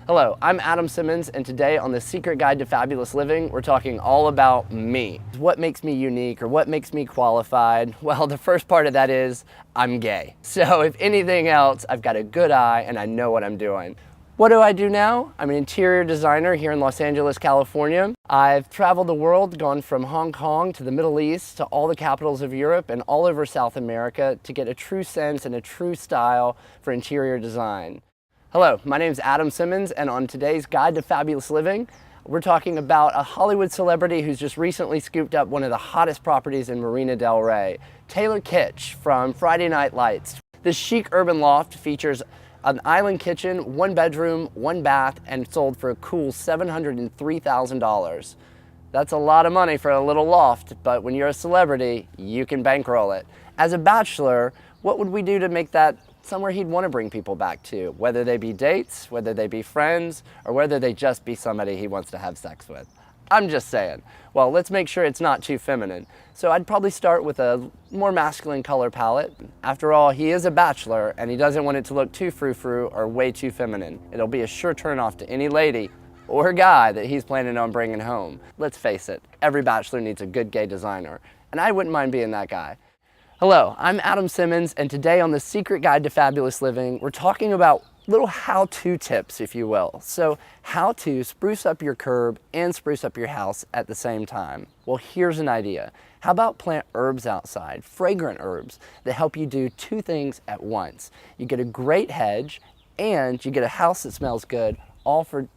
Hello, I'm Adam Simmons, and today on The Secret Guide to Fabulous Living, we're talking all about me. What makes me unique or what makes me qualified? Well, the first part of that is I'm gay. So if anything else, I've got a good eye and I know what I'm doing. What do I do now? I'm an interior designer here in Los Angeles, California. I've traveled the world, gone from Hong Kong to the Middle East to all the capitals of Europe and all over South America to get a true sense and a true style for interior design. Hello, my name is Adam Simmons, and on today's Guide to Fabulous Living, we're talking about a Hollywood celebrity who's just recently scooped up one of the hottest properties in Marina del Rey, Taylor Kitsch from Friday Night Lights. This chic urban loft features an island kitchen, 1 bedroom, 1 bath, and sold for a cool $703,000. That's a lot of money for a little loft, but when you're a celebrity, you can bankroll it. As a bachelor, what would we do to make that somewhere he'd want to bring people back to, whether they be dates, whether they be friends, or whether they just be somebody he wants to have sex with? I'm just saying. Well, let's make sure it's not too feminine. So I'd probably start with a more masculine color palette. After all, he is a bachelor and he doesn't want it to look too frou-frou or way too feminine. It'll be a sure turn off to any lady or guy that he's planning on bringing home. Let's face it, every bachelor needs a good gay designer, and I wouldn't mind being that guy. Hello, I'm Adam Simmons, and today on The Secret Guide to Fabulous Living, we're talking about little how-to tips, if you will. So, how to spruce up your curb and spruce up your house at the same time. Well, here's an idea. How about plant herbs outside, fragrant herbs, that help you do 2 things at once? You get a great hedge, and you get a house that smells good, all for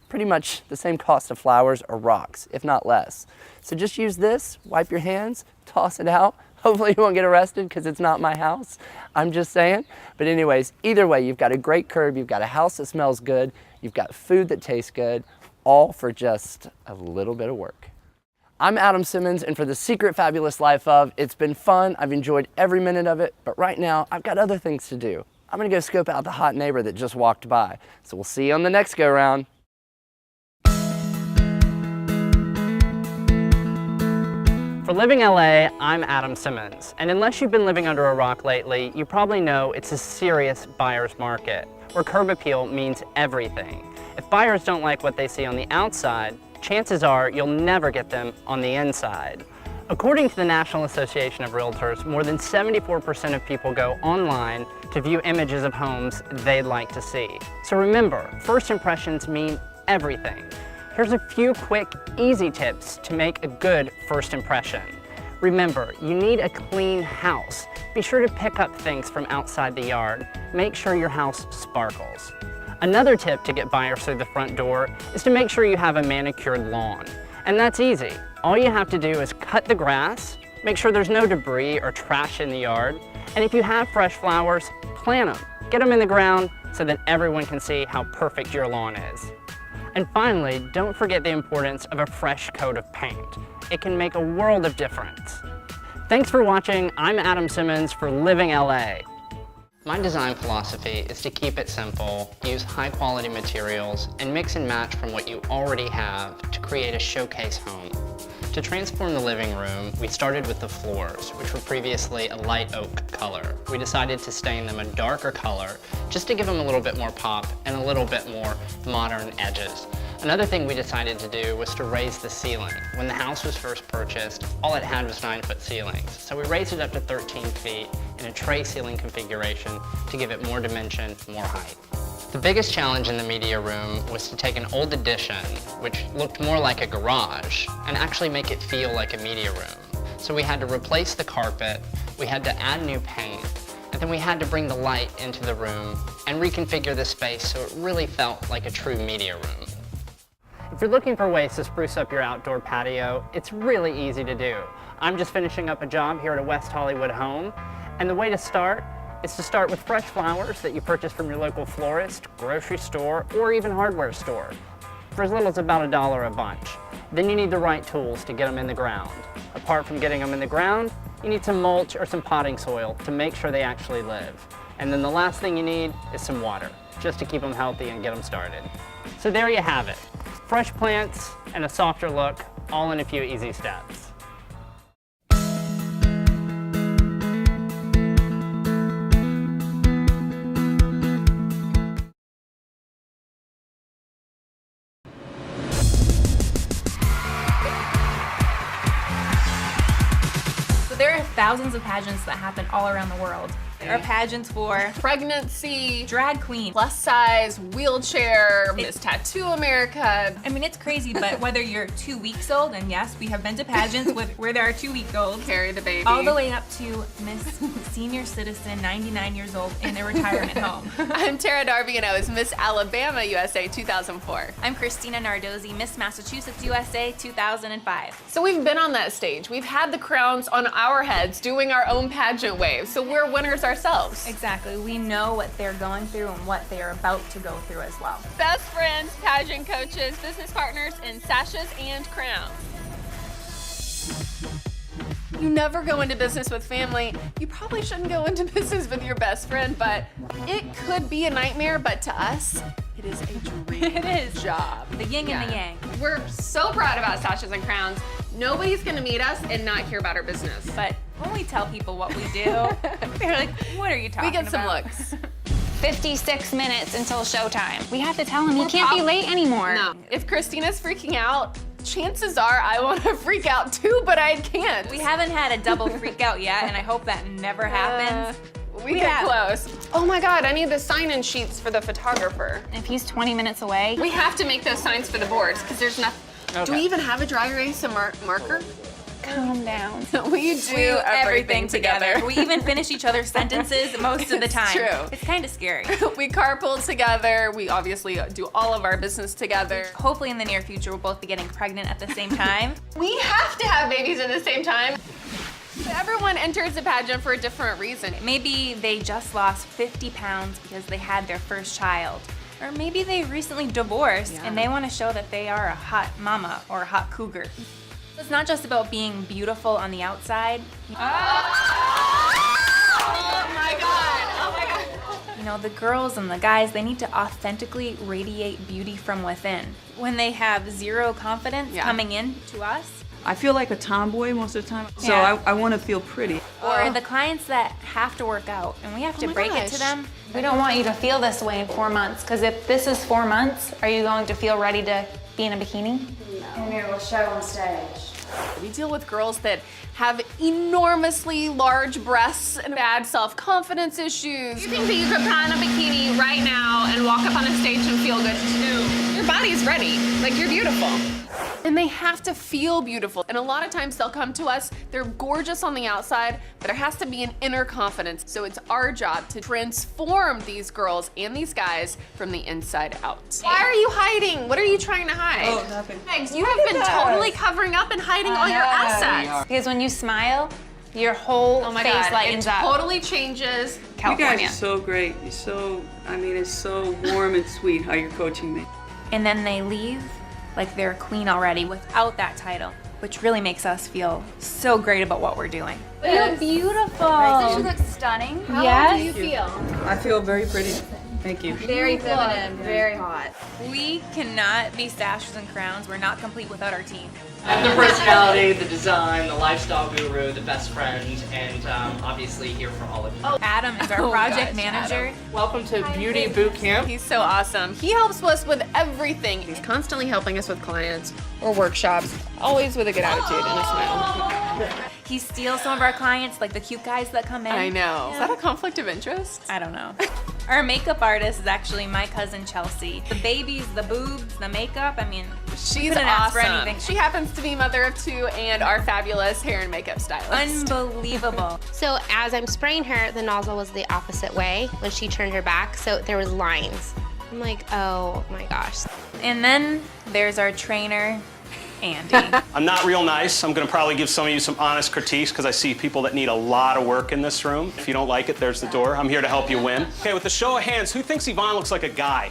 pretty much the same cost of flowers or rocks, if not less. So just use this, wipe your hands, toss it out. Hopefully you won't get arrested because it's not my house. I'm just saying. But anyways, either way, you've got a great curb, you've got a house that smells good, you've got food that tastes good, all for just a little bit of work. I'm Adam Simmons, and for The Secret Fabulous Life of, it's been fun. I've enjoyed every minute of it, but right now I've got other things to do. I'm gonna go scope out the hot neighbor that just walked by. So we'll see you on the next go round. For Living LA, I'm Adam Simmons, and unless you've been living under a rock lately, you probably know it's a serious buyer's market, where curb appeal means everything. If buyers don't like what they see on the outside, chances are you'll never get them on the inside. According to the National Association of Realtors, more than 74% of people go online to view images of homes they'd like to see. So remember, first impressions mean everything. Here's a few quick, easy tips to make a good first impression. Remember, you need a clean house. Be sure to pick up things from outside the yard. Make sure your house sparkles. Another tip to get buyers through the front door is to make sure you have a manicured lawn. And that's easy. All you have to do is cut the grass, make sure there's no debris or trash in the yard, and if you have fresh flowers, plant them. Get them in the ground so that everyone can see how perfect your lawn is. And finally, don't forget the importance of a fresh coat of paint. It can make a world of difference. Thanks for watching. I'm Adam Simmons for Living LA. My design philosophy is to keep it simple, use high quality materials, and mix and match from what you already have to create a showcase home. To transform the living room, we started with the floors, which were previously a light oak color. We decided to stain them a darker color just to give them a little bit more pop and a little bit more modern edges. Another thing we decided to do was to raise the ceiling. When the house was first purchased, all it had was 9-foot ceilings. So we raised it up to 13 feet in a tray ceiling configuration to give it more dimension, more height. The biggest challenge in the media room was to take an old addition, which looked more like a garage, and actually make it feel like a media room. So we had to replace the carpet, we had to add new paint, and then we had to bring the light into the room and reconfigure the space so it really felt like a true media room. If you're looking for ways to spruce up your outdoor patio, it's really easy to do. I'm just finishing up a job here at a West Hollywood home, and the way to start is to start with fresh flowers that you purchase from your local florist, grocery store, or even hardware store, for as little as about $1 a bunch. Then you need the right tools to get them in the ground. Apart from getting them in the ground, you need some mulch or some potting soil to make sure they actually live. And then the last thing you need is some water, just to keep them healthy and get them started. So there you have it. Fresh plants and a softer look, all in a few easy steps. thousands of pageants that happen all around the world. There are pageants for pregnancy, drag queen, plus size, wheelchair, Miss Tattoo America. I mean, it's crazy, but whether you're 2 weeks old, and yes, we have been to pageants where there are 2-week-olds, carry the baby, all the way up to Miss Senior Citizen, 99 years old, in a retirement home. I'm Tara Darby, and I was Miss Alabama USA 2004. I'm Christina Nardozzi, Miss Massachusetts USA 2005. So we've been on that stage. We've had the crowns on our heads doing our own pageant waves, so we're winners ourselves. Exactly. We know what they're going through and what they are about to go through as well. Best friends, pageant coaches, business partners, and sashes and crowns. You never go into business with family. You probably shouldn't go into business with your best friend, but it could be a nightmare, but to us, it is a dream It is. job. The yin and the yang. We're so proud about Sashes and Crowns. Nobody's gonna meet us and not hear about our business. But when we tell people what we do, they're like, what are you talking about? We get some looks. 56 minutes until showtime. We have to tell him he can't be late anymore. No. If Christina's freaking out, chances are I want to freak out too, but I can't. We haven't had a double freak out yet, and I hope that never happens. We get close. Oh my God, I need the sign-in sheets for the photographer. If he's 20 minutes away. We have to make those signs for the boards because there's nothing. Okay. Do we even have a dry erase and marker? Calm down. We do everything together. We even finish each other's sentences most of the time. True. It's kind of scary. We carpool together. We obviously do all of our business together. Hopefully in the near future, we'll both be getting pregnant at the same time. We have to have babies at the same time. Everyone enters the pageant for a different reason. Maybe they just lost 50 pounds because they had their first child. Or maybe they recently divorced and they want to show that they are a hot mama or a hot cougar. It's not just about being beautiful on the outside. Oh my God, oh my God. You know, the girls and the guys, they need to authentically radiate beauty from within. When they have zero confidence coming in to us, I feel like a tomboy most of the time, so Yeah. I want to feel pretty. or the clients that have to work out and we have to my break it to gosh. them. We don't want you to feel this way in 4 months, because if this is 4 months, are you going to feel ready to be in a bikini? And we will show on stage. We deal with girls that have enormously large breasts and bad self-confidence issues. You think that you could put on a bikini right now and walk up on a stage and feel good too? Your body's ready, like you're beautiful. And they have to feel beautiful. And a lot of times they'll come to us, they're gorgeous on the outside, but there has to be an inner confidence. So it's our job to transform these girls and these guys from the inside out. Why are you hiding? What are you trying to hide? Oh, nothing. Megs, you have been totally covering up and hiding all your assets. Because when you smile, your whole Oh my face God, lightens it up. totally changes. You California. guys are so great. You're so, I mean, it's so warm and sweet how you're coaching me. And then they leave like they're a queen already without that title, which really makes us feel so great about what we're doing. You're beautiful. She looks stunning. Yes. you feel? I feel very pretty. Thank you. Very feminine, very hot. We cannot be Sashes and Crowns. We're not complete without our team. I'm the personality, the design, the lifestyle guru, the best friend, and obviously here for all of you. Adam is our project manager. Welcome to Beauty Boot Camp. He's so awesome. He helps us with everything. He's constantly helping us with clients or workshops, always with a good attitude and a smile. He steals some of our clients, like the cute guys that come in. I know. Is that a conflict of interest? I don't know. Our makeup artist is actually my cousin Chelsea. The babies, the boobs, the makeup, I mean, She's couldn't ask for awesome. anything. She happens to be mother of two and our fabulous hair and makeup stylist. unbelievable. So as I'm spraying her, the nozzle was the opposite way when she turned her back, so there was lines. I'm like, oh my gosh. And then there's our trainer, Andy. I'm not real nice. I'm gonna probably give some of you some honest critiques because I see people that need a lot of work in this room. If you don't like it, there's the door. I'm here to help you win. Okay, with a show of hands, who thinks Yvonne looks like a guy?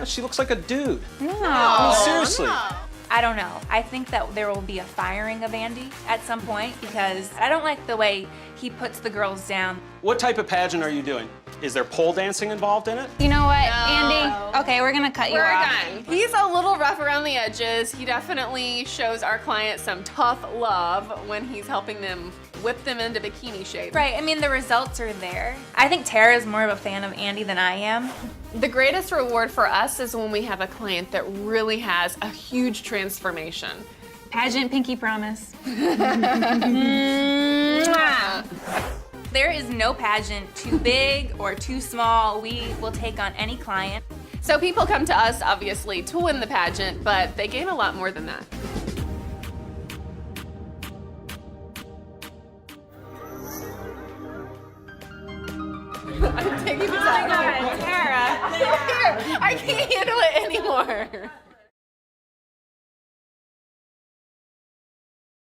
She looks like a dude. No. Seriously. I don't know. I think that there will be a firing of Andy at some point because I don't like the way he puts the girls down. What type of pageant are you doing? Is there pole dancing involved in it? You know what, Andy? Okay, we're gonna cut you We're off. done. He's a little rough around the edges. He definitely shows our clients some tough love when he's helping them whip them into bikini shape. Right, I mean, the results are there. I think Tara's more of a fan of Andy than I am. The greatest reward for us is when we have a client that really has a huge transformation. Pageant pinky promise. There is no pageant too big or too small. We will take on any client. So people come to us, obviously, to win the pageant, but they gain a lot more than that. I'm taking this out. Tara. I can't handle it anymore.